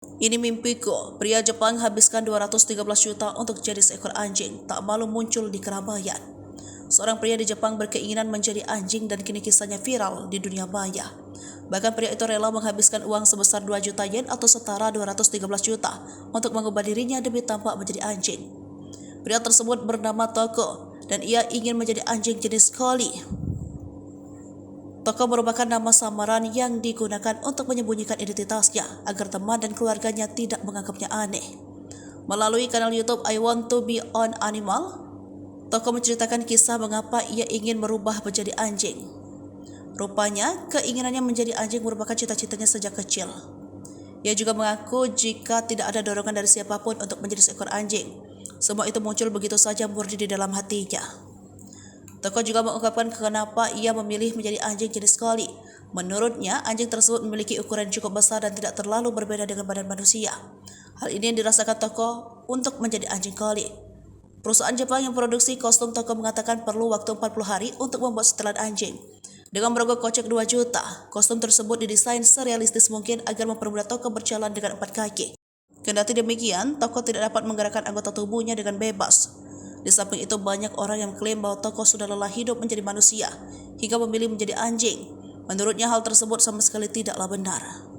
Ini mimpiku, pria Jepang habiskan 213 juta untuk jadi seekor anjing, tak malu muncul di keramaian. Seorang pria di Jepang berkeinginan menjadi anjing dan kini kisahnya viral di dunia maya. Bahkan pria itu rela menghabiskan uang sebesar 2 juta yen atau setara 213 juta untuk mengubah dirinya demi tampak menjadi anjing. Pria tersebut bernama Toko dan ia ingin menjadi anjing jenis collie. Toko merupakan nama samaran yang digunakan untuk menyembunyikan identitasnya agar teman dan keluarganya tidak menganggapnya aneh. Melalui kanal YouTube I Want to Be an Animal, Toko menceritakan kisah mengapa ia ingin merubah menjadi anjing. Rupanya, keinginannya menjadi anjing merupakan cita-citanya sejak kecil. Ia juga mengaku jika tidak ada dorongan dari siapapun untuk menjadi seekor anjing, semua itu muncul begitu saja murni di dalam hatinya. Toko juga mengungkapkan kenapa ia memilih menjadi anjing jenis collie. Menurutnya, anjing tersebut memiliki ukuran cukup besar dan tidak terlalu berbeda dengan badan manusia. Hal ini yang dirasakan Toko untuk menjadi anjing collie. Perusahaan Jepang yang produksi kostum Toko mengatakan perlu waktu 40 hari untuk membuat setelan anjing. Dengan merogoh kocek 2 juta, kostum tersebut didesain serealistis mungkin agar mempermudah Toko berjalan dengan 4 kaki. Kendati demikian, Toko tidak dapat menggerakkan anggota tubuhnya dengan bebas. Di samping itu, banyak orang yang klaim bahwa Toko sudah lelah hidup menjadi manusia hingga memilih menjadi anjing. Menurutnya hal tersebut sama sekali tidaklah benar.